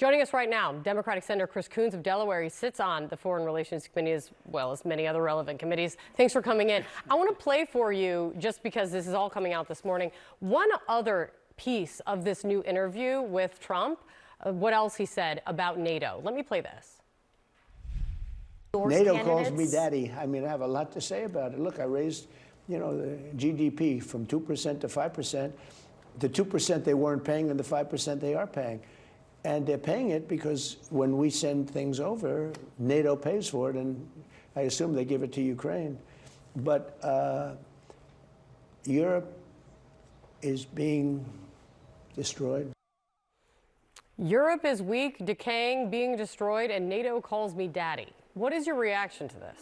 Joining us right now, Democratic Senator Chris Coons of Delaware. He sits on the Foreign Relations Committee as well as many other relevant committees. Thanks for coming in. I want to play for you, just because this is all coming out this morning, one other piece of this new interview with Trump, what else he said about NATO. Let me play this. NATO calls me daddy. I mean, I have a lot to say about it. Look, I raised, the GDP from 2% to 5%. The 2% they weren't paying and the 5% they are paying. And they're paying it because when we send things over, NATO pays for it, and I assume they give it to Ukraine. But Europe is being destroyed. Europe is weak, decaying, being destroyed, and NATO calls me daddy. What is your reaction to this?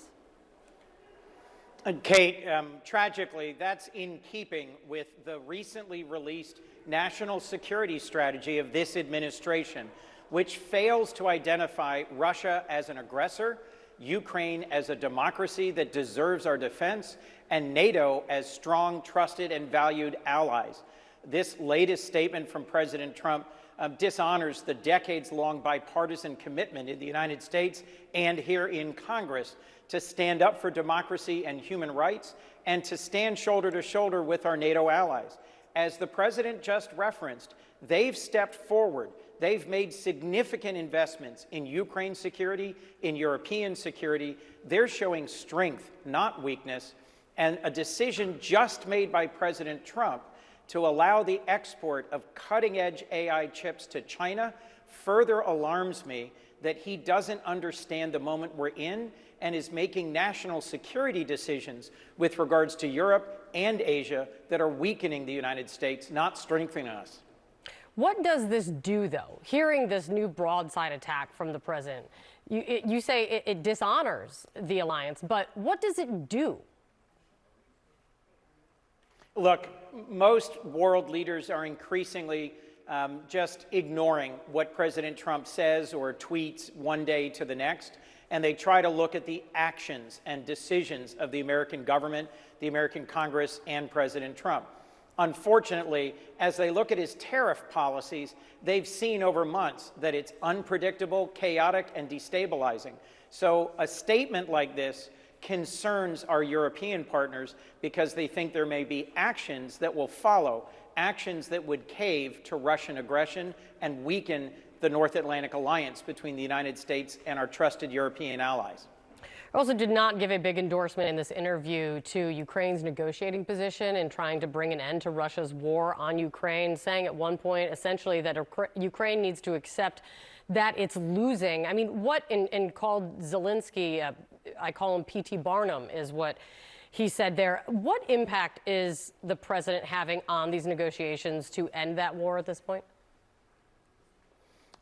And Kate, tragically, that's in keeping with the recently released national security strategy of this administration, which fails to identify Russia as an aggressor, Ukraine as a democracy that deserves our defense, and NATO as strong, trusted, and valued allies. This latest statement from President Trump dishonors the decades-long bipartisan commitment in the United States and here in Congress to stand up for democracy and human rights and to stand shoulder to shoulder with our NATO allies. As the president just referenced, they've stepped forward. They've made significant investments in Ukraine security, in European security. They're showing strength, not weakness, and a decision just made by President Trump to allow the export of cutting-edge AI chips to China further alarms me that he doesn't understand the moment we're in and is making national security decisions with regards to Europe and Asia that are weakening the United States, not strengthening us. What does this do, though? Hearing this new broadside attack from the president, you say it dishonors the alliance, but what does it do? Look, most world leaders are increasingly just ignoring what President Trump says or tweets one day to the next, and they try to look at the actions and decisions of the American government, the American Congress, and President Trump. Unfortunately, as they look at his tariff policies, they've seen over months that it's unpredictable, chaotic, and destabilizing. So a statement like this concerns our European partners because they think there may be actions that will follow, actions that would cave to Russian aggression and weaken the North Atlantic alliance between the United States and our trusted European allies. I also did not give a big endorsement in this interview to Ukraine's negotiating position in trying to bring an end to Russia's war on Ukraine, saying at one point essentially that Ukraine needs to accept that it's losing. I mean, what and called Zelensky, I call him P.T. Barnum, is what he said there. What impact is the president having on these negotiations to end that war at this point?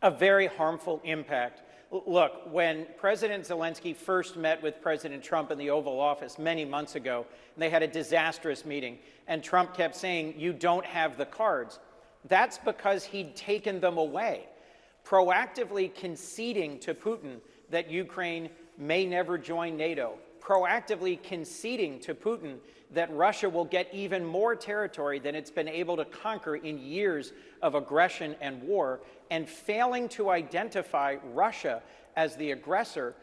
A very harmful impact. Look, when President Zelensky first met with President Trump in the Oval Office many months ago, and they had a disastrous meeting, and Trump kept saying, "You don't have the cards," that's because he'd taken them away, proactively conceding to Putin that Ukraine may never join NATO, proactively conceding to Putin that Russia will get even more territory than it's been able to conquer in years of aggression and war, and failing to identify Russia as the aggressor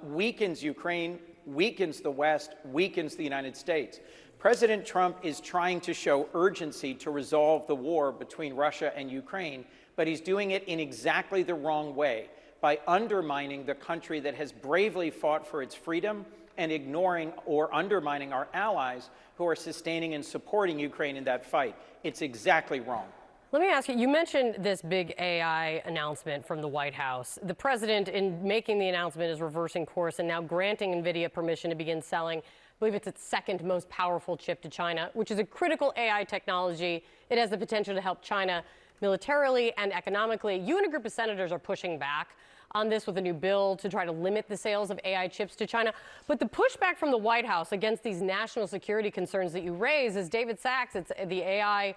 weakens Ukraine, weakens the West, weakens the United States. President Trump is trying to show urgency to resolve the war between Russia and Ukraine, but he's doing it in exactly the wrong way, by undermining the country that has bravely fought for its freedom and ignoring or undermining our allies who are sustaining and supporting Ukraine in that fight. It's exactly wrong. Let me ask you, you mentioned this big AI announcement from the White House. The president, in making the announcement, is reversing course and now granting NVIDIA permission to begin selling, I believe it's its second most powerful chip to China, which is a critical AI technology. It has the potential to help China militarily and economically. You and a group of senators are pushing back on this with a new bill to try to limit the sales of AI chips to China. But the pushback from the White House against these national security concerns that you raise is David Sachs, it's the AI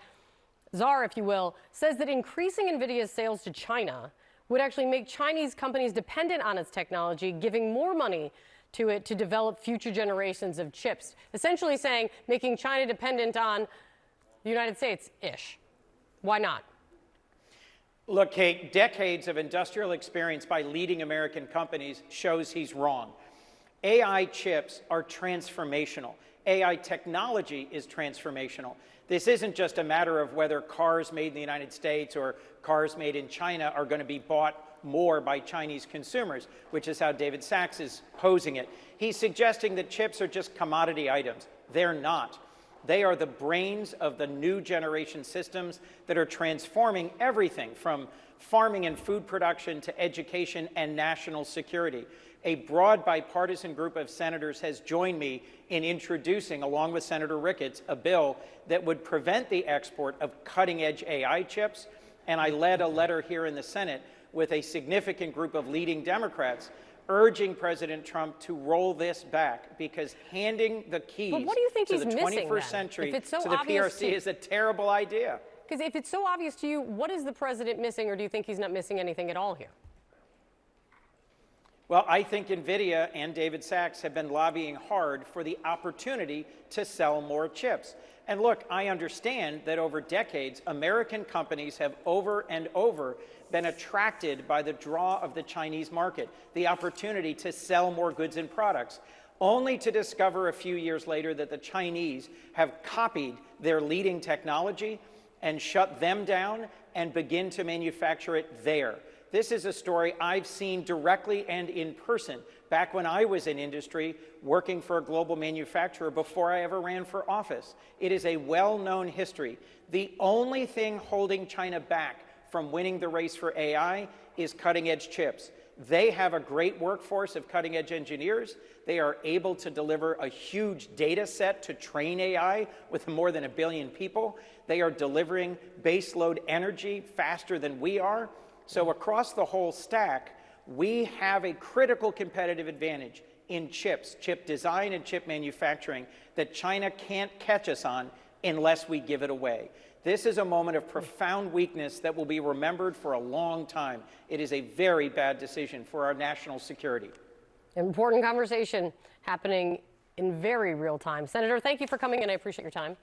czar, if you will, says that increasing NVIDIA's sales to China would actually make Chinese companies dependent on its technology, giving more money to it to develop future generations of chips, essentially saying making China dependent on the United States-ish. Why not? Look, Kate, decades of industrial experience by leading American companies shows he's wrong. AI chips are transformational. AI technology is transformational. This isn't just a matter of whether cars made in the United States or cars made in China are going to be bought more by Chinese consumers, which is how David Sachs is posing it. He's suggesting that chips are just commodity items. They're not. They are the brains of the new generation systems that are transforming everything from farming and food production to education and national security. A broad bipartisan group of senators has joined me in introducing, along with Senator Ricketts, a bill that would prevent the export of cutting-edge AI chips. And I led a letter here in the Senate with a significant group of leading Democrats urging President Trump to roll this back, because handing the keys But what do you think to he's the missing, 21st then? century If it's so to the obvious PRC is a terrible idea. Because if it's so obvious to you, what is the president missing, or do you think he's not missing anything at all here? Well, I think NVIDIA and David Sachs have been lobbying hard for the opportunity to sell more chips. And look, I understand that over decades, American companies have over and over been attracted by the draw of the Chinese market, the opportunity to sell more goods and products, only to discover a few years later that the Chinese have copied their leading technology and shut them down and begin to manufacture it there. This is a story I've seen directly and in person back when I was in industry working for a global manufacturer before I ever ran for office. It is a well-known history. The only thing holding China back from winning the race for AI is cutting-edge chips. They have a great workforce of cutting-edge engineers. They are able to deliver a huge data set to train AI with more than 1 billion people. They are delivering baseload energy faster than we are. So across the whole stack, we have a critical competitive advantage in chips, chip design and chip manufacturing that China can't catch us on unless we give it away. This is a moment of profound weakness that will be remembered for a long time. It is a very bad decision for our national security. Important conversation happening in very real time. Senator, thank you for coming in. I appreciate your time.